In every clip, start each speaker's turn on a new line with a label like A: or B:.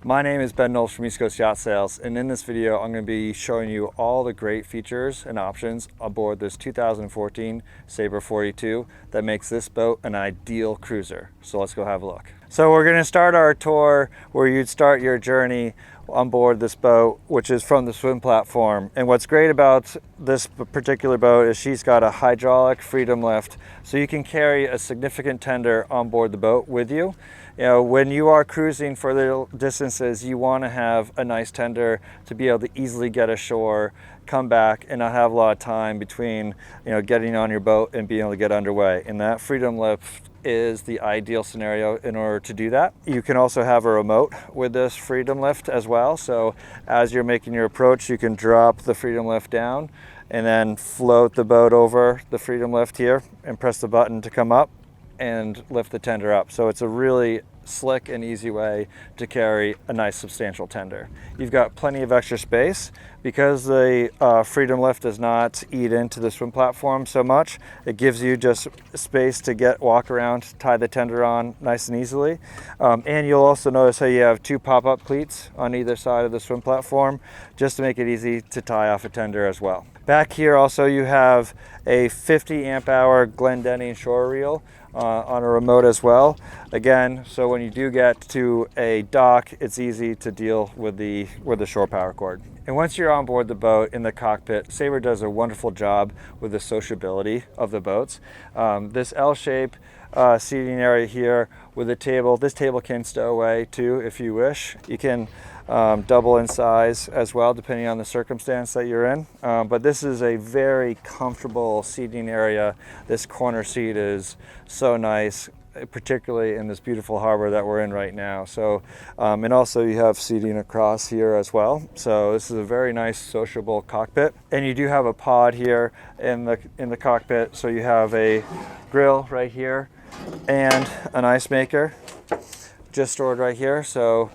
A: My name is Ben Knowles from East Coast Yacht Sales, and in this video I'm going to be showing you all the great features and options aboard this 2014 Sabre 42 that makes this boat an ideal cruiser. So let's go have a look. So we're going to start our tour where you'd start your journey on board this boat, which is from the swim platform. And what's great about this particular boat is she's got a hydraulic freedom lift, so you can carry a significant tender on board the boat with you. You know, when you are cruising for the distances, you want to have a nice tender to be able to easily get ashore, come back, and not have a lot of time between, getting on your boat and being able to get underway. And that freedom lift is the ideal scenario in order to do that. You can also have a remote with this freedom lift as well. So as you're making your approach, you can drop the freedom lift down and then float the boat over the freedom lift here and press the button to come up and lift the tender up. So it's a really slick and easy way to carry a nice substantial tender. You've got plenty of extra space because the freedom lift does not eat into the swim platform so much. It gives you just space to walk around, tie the tender on nice and easily. And you'll also notice how you have two pop-up cleats on either side of the swim platform just to make it easy to tie off a tender as well. Back here also you have a 50 amp hour Glendenning shore reel on a remote as well. Again, so when you do get to a dock, it's easy to deal with the shore power cord. And once you're on board the boat in the cockpit, Sabre does a wonderful job with the sociability of the boats. This L-shape seating area here with a table, this table can stow away too if you wish. You can double in size as well depending on the circumstance that you're in. But this is a very comfortable seating area. This corner seat is so nice, particularly in this beautiful harbor that we're in right now. So, and also you have seating across here as well. So this is a very nice sociable cockpit. And you do have a pod here in the cockpit. So you have a grill right here and an ice maker just stored right here. So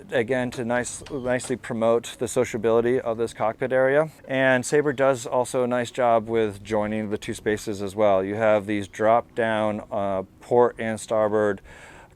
A: again, to nicely promote the sociability of this cockpit area. And Sabre does also a nice job with joining the two spaces as well. You have these drop down port and starboard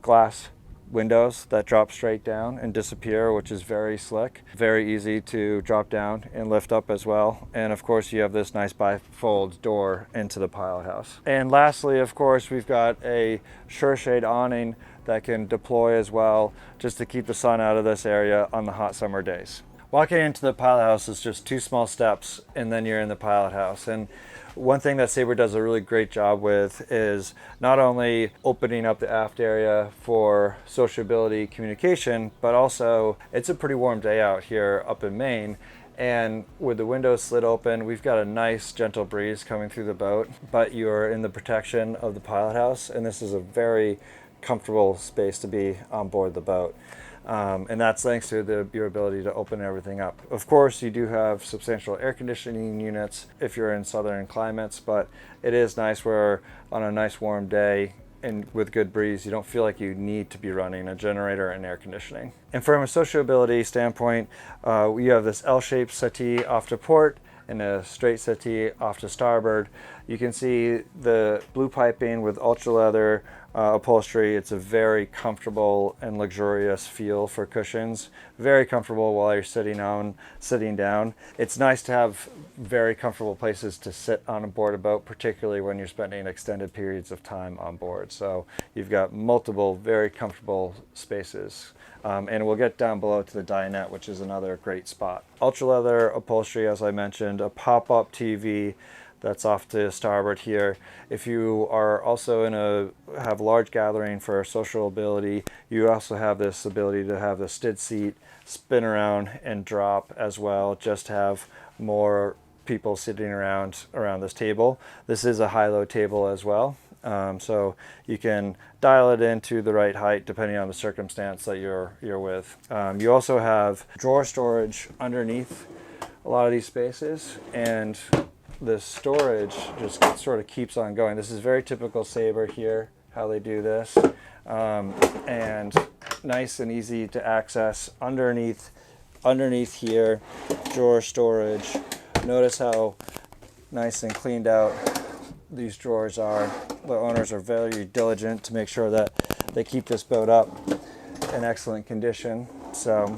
A: glass windows that drop straight down and disappear, which is very slick, very easy to drop down and lift up as well. And of course you have this nice bifold door into the pilot house. And lastly, of course, we've got a sure shade awning that can deploy as well, just to keep the sun out of this area on the hot summer days. Walking into the pilot house is just two small steps and then you're in the pilot house. And one thing that Sabre does a really great job with is not only opening up the aft area for sociability communication, but also it's a pretty warm day out here up in Maine. And with the windows slid open, we've got a nice gentle breeze coming through the boat, but you're in the protection of the pilot house. And this is a very comfortable space to be on board the boat. And that's thanks to your ability to open everything up. Of course, you do have substantial air conditioning units if you're in southern climates, but it is nice where on a nice warm day and with good breeze, you don't feel like you need to be running a generator and air conditioning. And from a sociability standpoint, we have this L-shaped settee off to port and a straight settee off to starboard. You can see the blue piping with ultra leather upholstery. It's a very comfortable and luxurious feel for cushions. Very comfortable while you're sitting down. It's nice to have very comfortable places to sit on board a boat, particularly when you're spending extended periods of time on board. So you've got multiple very comfortable spaces. And we'll get down below to the dinette, which is another great spot. Ultra leather upholstery, as I mentioned, a pop-up TV that's off to starboard here. If you are also have large gathering for sociability, you also have this ability to have the stid seat spin around and drop as well, just to have more people sitting around this table. This is a high-low table as well. So you can dial it into the right height depending on the circumstance that you're with. You also have drawer storage underneath a lot of these spaces, and the storage just sort of keeps on going. This is very typical Sabre here, how they do this. And nice and easy to access underneath here, drawer storage. Notice how nice and cleaned out these drawers are. The owners are very diligent to make sure that they keep this boat up in excellent condition. So,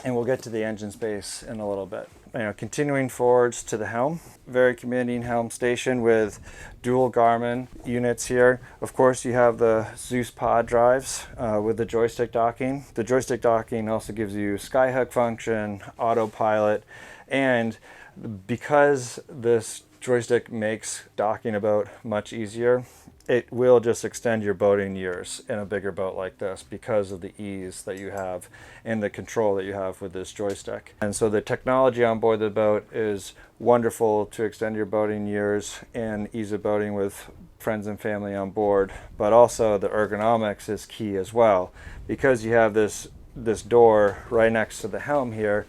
A: and we'll get to the engine space in a little bit. Continuing forwards to the helm, very commanding helm station with dual Garmin units here. Of course, you have the Zeus pod drives with the joystick docking. The joystick docking also gives you skyhook function, autopilot, and because this joystick makes docking a boat much easier, it will just extend your boating years in a bigger boat like this because of the ease that you have and the control that you have with this joystick. And so the technology on board the boat is wonderful to extend your boating years and ease of boating with friends and family on board, but also the ergonomics is key as well. Because you have this door right next to the helm here,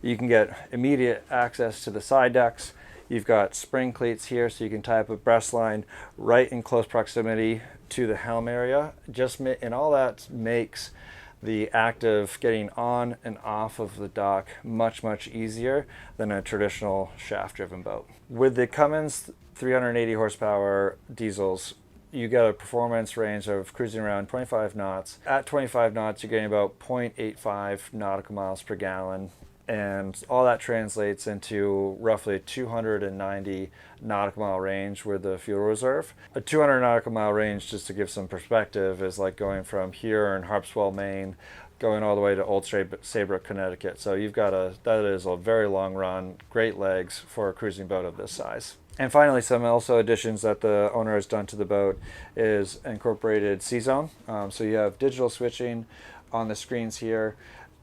A: you can get immediate access to the side decks. You've got spring cleats here, so you can tie up a breast line right in close proximity to the helm area. And all that makes the act of getting on and off of the dock much easier than a traditional shaft-driven boat. With the Cummins 380 horsepower diesels, you get a performance range of cruising around 25 knots. At 25 knots, you're getting about 0.85 nautical miles per gallon. And all that translates into roughly 290 nautical mile range with the fuel reserve. A 200 nautical mile range, just to give some perspective, is like going from here in Harpswell, Maine, going all the way to Old Sabre, Connecticut. So that is a very long run, great legs for a cruising boat of this size. And finally, some also additions that the owner has done to the boat is incorporated C-Zone. So you have digital switching on the screens here,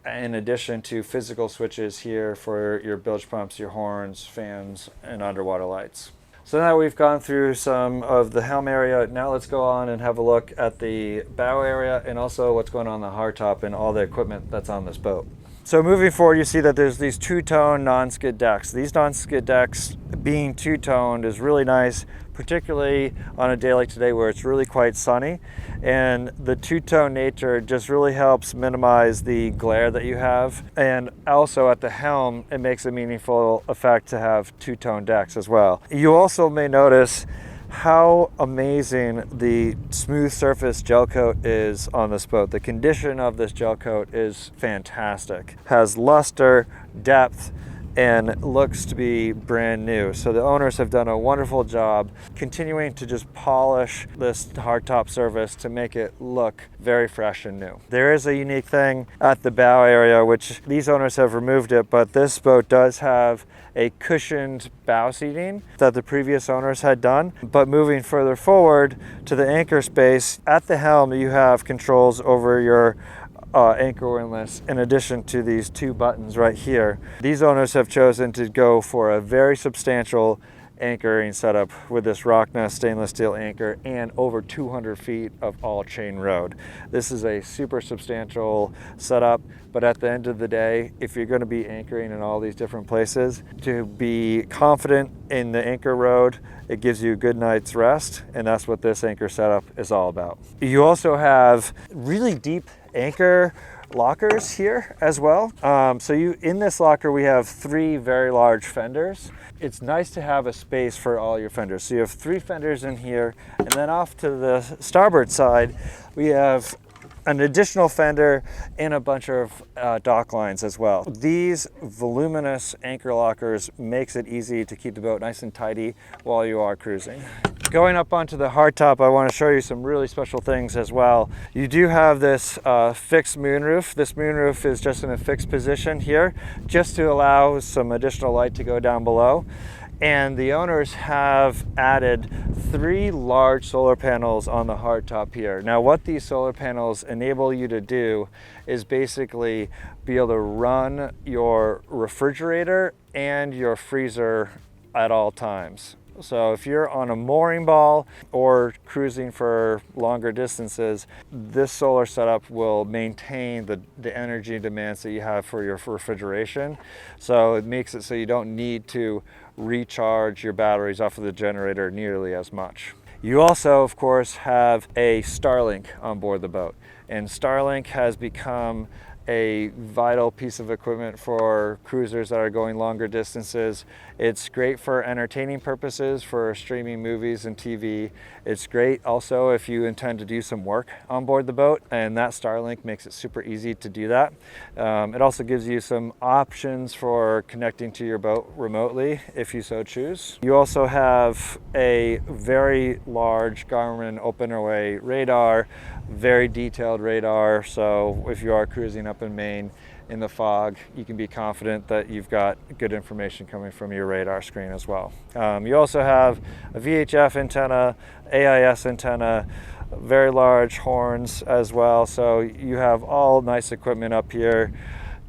A: in addition to physical switches here for your bilge pumps, your horns, fans, and underwater lights. So now we've gone through some of the helm area, now let's go on and have a look at the bow area and also what's going on the hardtop and all the equipment that's on this boat. So moving forward, you see that there's these two-tone non-skid decks. These non-skid decks being two-toned is really nice, particularly on a day like today where it's really quite sunny. And the two-tone nature just really helps minimize the glare that you have. And also at the helm, it makes a meaningful effect to have two-tone decks as well. You also may notice how amazing the smooth surface gel coat is on this boat. The condition of this gel coat is fantastic. Has luster, depth, and looks to be brand new. So the owners have done a wonderful job continuing to just polish this hardtop surface to make it look very fresh and new. There is a unique thing at the bow area, which these owners have removed it, but this boat does have a cushioned bow seating that the previous owners had done. But moving further forward to the anchor space, at the helm you have controls over your anchor windlass in addition to these two buttons right here. These owners have chosen to go for a very substantial anchoring setup with this Rocknest stainless steel anchor and over 200 feet of all chain rode. This is a super substantial setup, but at the end of the day, if you're going to be anchoring in all these different places, to be confident in the anchor rode, it gives you a good night's rest, and that's what this anchor setup is all about. You also have really deep anchor lockers here as well. In this locker we have 3 very large fenders. It's nice to have a space for all your fenders. So you have 3 fenders in here, and then off to the starboard side we have an additional fender and a bunch of dock lines as well. These voluminous anchor lockers makes it easy to keep the boat nice and tidy while you are cruising. Going up onto the hardtop, I want to show you some really special things as well. You do have this fixed moonroof. This moonroof is just in a fixed position here, just to allow some additional light to go down below. And the owners have added 3 large solar panels on the hardtop here. Now what these solar panels enable you to do is basically be able to run your refrigerator and your freezer at all times. So if you're on a mooring ball or cruising for longer distances, this solar setup will maintain the energy demands that you have for your refrigeration. So it makes it so you don't need to recharge your batteries off of the generator nearly as much. You also, of course, have a Starlink on board the boat. And Starlink has become a vital piece of equipment for cruisers that are going longer distances. It's great for entertaining purposes, for streaming movies and TV. It's great also if you intend to do some work on board the boat, and that Starlink makes it super easy to do that. It also gives you some options for connecting to your boat remotely if you so choose. You also have a very large Garmin open-away radar, very detailed radar, so if you are cruising up in Maine in the fog, you can be confident that you've got good information coming from your radar screen as well. You also have a VHF antenna, AIS antenna, very large horns as well, so you have all nice equipment up here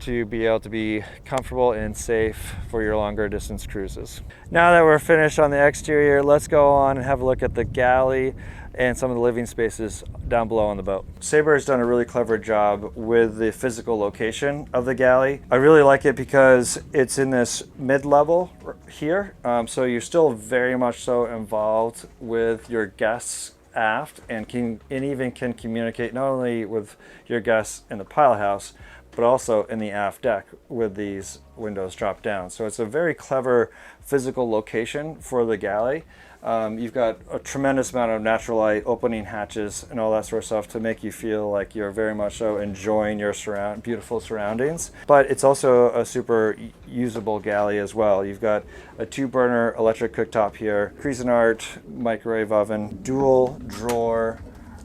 A: to be able to be comfortable and safe for your longer distance cruises. Now that we're finished on the exterior, let's go on and have a look at the galley and some of the living spaces down below on the boat. Sabre has done a really clever job with the physical location of the galley. I really like it because it's in this mid-level here, so you're still very much so involved with your guests aft, and even can communicate not only with your guests in the pilot house, but also in the aft deck with these windows dropped down. So it's a very clever physical location for the galley. You've got a tremendous amount of natural light, opening hatches and all that sort of stuff to make you feel like you're very much so enjoying your beautiful surroundings. But it's also a super usable galley as well. You've got a 2-burner electric cooktop here, Cuisinart microwave oven, dual drawer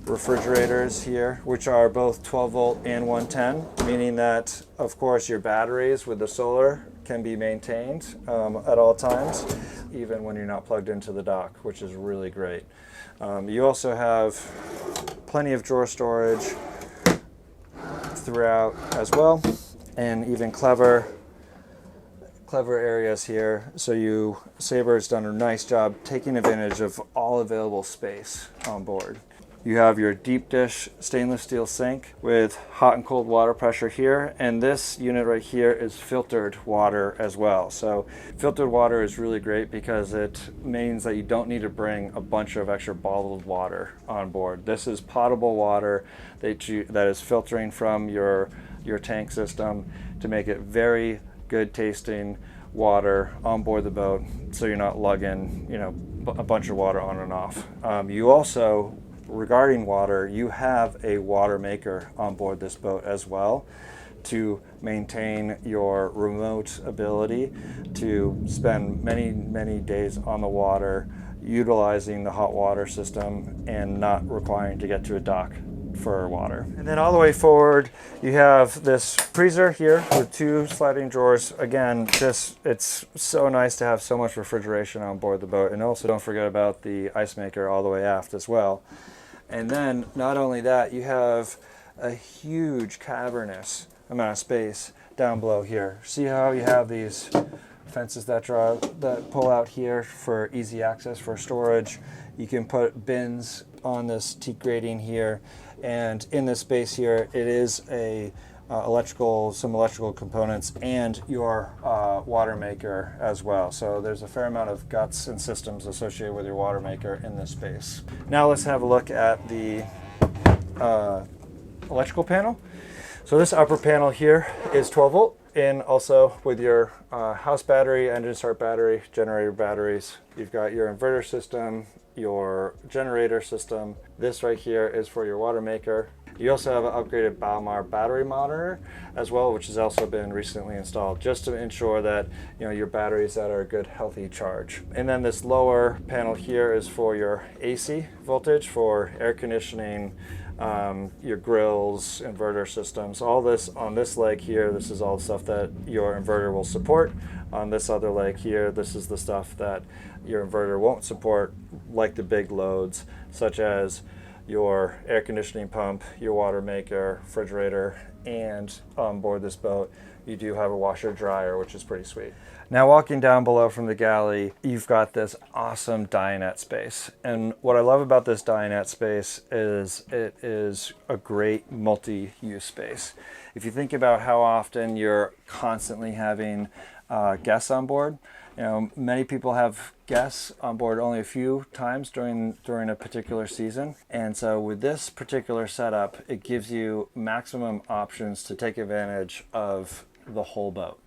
A: refrigerators here, which are both 12 volt and 110, meaning that of course your batteries with the solar can be maintained at all times, even when you're not plugged into the dock, which is really great. You also have plenty of drawer storage throughout as well, and even clever areas here. So Sabre has done a nice job taking advantage of all available space on board. You have your deep dish stainless steel sink with hot and cold water pressure here, and this unit right here is filtered water as well. So filtered water is really great because it means that you don't need to bring a bunch of extra bottled water on board. This is potable water that is filtering from your tank system to make it very good tasting water on board the boat, so you're not lugging a bunch of water on and off. You also, regarding water, you have a water maker on board this boat as well to maintain your remote ability to spend many days on the water utilizing the hot water system and not requiring to get to a dock for water. And then all the way forward you have this freezer here with 2 sliding drawers. Again, it's so nice to have so much refrigeration on board the boat, and also don't forget about the ice maker all the way aft as well. And then not only that, you have a huge cavernous amount of space down below here. See how you have these fences that pull out here for easy access for storage. You can put bins on this teak grating here, and in this space here it is a some electrical components and your water maker as well. So there's a fair amount of guts and systems associated with your water maker in this space. Now let's have a look at the electrical panel. So this upper panel here is 12 volt, and also with your house battery, engine start battery, generator batteries. You've got your inverter system, your generator system. This right here is for your water maker. You also have an upgraded Balmar battery monitor as well, which has also been recently installed just to ensure that your batteries are a good healthy charge. And then this lower panel here is for your AC voltage for air conditioning, your grills, inverter systems. All this on this leg here, this is all the stuff that your inverter will support. On this other leg here, this is the stuff that your inverter won't support, like the big loads such as your air conditioning pump, your water maker, refrigerator, and on board this boat you do have a washer dryer, which is pretty sweet. Now walking down below from the galley, you've got this awesome dinette space. And what I love about this dinette space is it is a great multi-use space. If you think about how often you're constantly having guests on board, you know, many people have guests on board only a few times during a particular season. And so with this particular setup, it gives you maximum options to take advantage of the whole boat,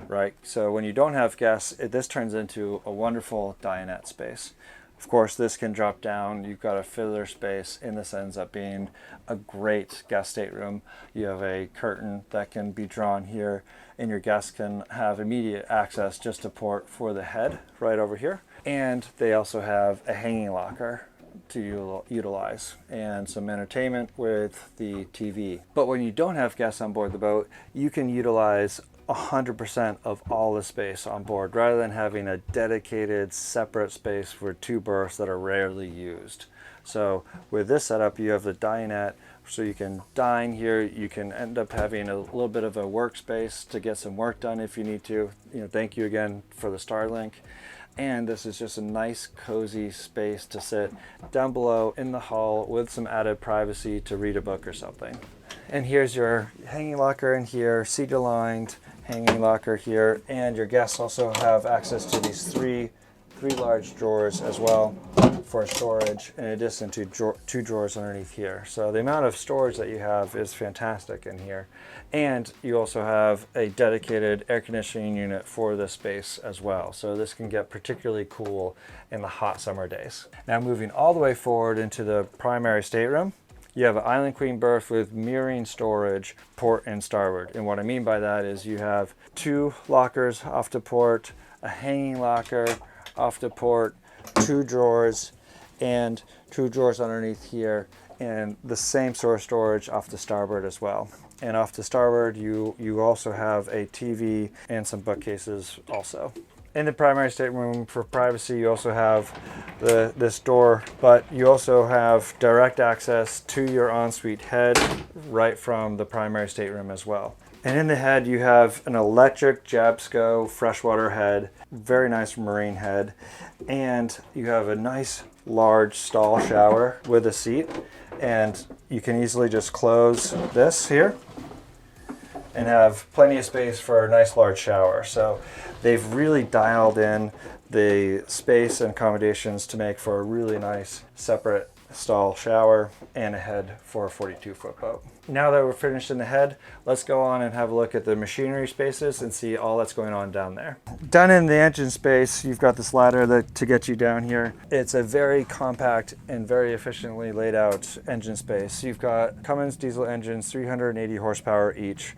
A: right? So when you don't have guests, this turns into a wonderful dinette space. Of course, this can drop down. You've got a fiddler space, and this ends up being a great guest stateroom. You have a curtain that can be drawn here, and your guests can have immediate access just to port for the head right over here. And they also have a hanging locker to utilize and some entertainment with the TV. But when you don't have guests on board the boat, you can utilize 100% of all the space on board rather than having a dedicated separate space for two berths that are rarely used. So with this setup, you have the dinette, so you can dine here. You can end up having a little bit of a workspace to get some work done if you need to. You know, thank you again for the Starlink. And this is just a nice cozy space to sit down below in the hull with some added privacy to read a book or something. And here's your hanging locker in here, cedar lined hanging locker here, and your guests also have access to these three large drawers as well for storage, in addition to two drawers underneath here. So the amount of storage that you have is fantastic in here. And you also have a dedicated air conditioning unit for this space as well. So this can get particularly cool in the hot summer days. Now moving all the way forward into the primary stateroom, you have an island queen berth with mirroring storage, port and starboard. And what I mean by that is you have two lockers off to port, a hanging locker off to port, two drawers, and two drawers underneath here, and the same sort of storage off to starboard as well. And off to starboard, you also have a TV and some bookcases also. In the primary stateroom, for privacy, you also have this door, but you also have direct access to your ensuite head right from the primary stateroom as well. And in the head, you have an electric Jabsco freshwater head, very nice marine head, and you have a nice large stall shower with a seat, and you can easily just close this here and have plenty of space for a nice large shower. So they've really dialed in the space and accommodations to make for a really nice separate stall shower and a head for a 42-foot boat. Now that we're finished in the head, let's go on and have a look at the machinery spaces and see all that's going on down there. Down in the engine space, you've got this ladder to get you down here. It's a very compact and very efficiently laid out engine space. You've got Cummins diesel engines, 380 horsepower each.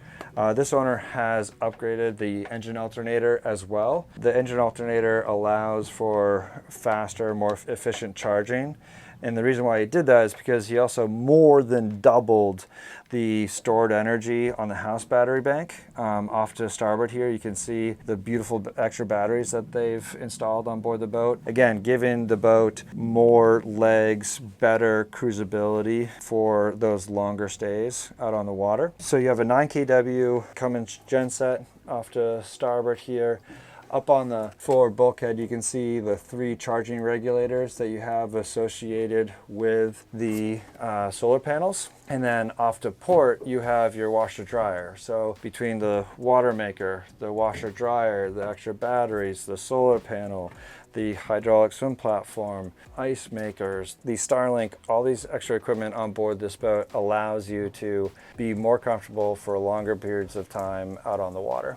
A: This owner has upgraded the engine alternator as well. The engine alternator allows for faster, more efficient charging. And the reason why he did that is because he also more than doubled the stored energy on the house battery bank. Off to starboard here, you can see the beautiful extra batteries that they've installed on board the boat. Again, giving the boat more legs, better cruisability for those longer stays out on the water. So you have a 9 kW Cummins genset off to starboard here. Up on the forward bulkhead, you can see the 3 charging regulators that you have associated with the solar panels. And then off to port, you have your washer dryer. So between the water maker, the washer dryer, the extra batteries, the solar panel, the hydraulic swim platform, ice makers, the Starlink, all these extra equipment on board this boat allows you to be more comfortable for longer periods of time out on the water.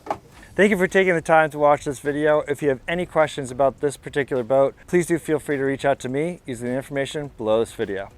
A: Thank you for taking the time to watch this video. If you have any questions about this particular boat, please do feel free to reach out to me using the information below this video.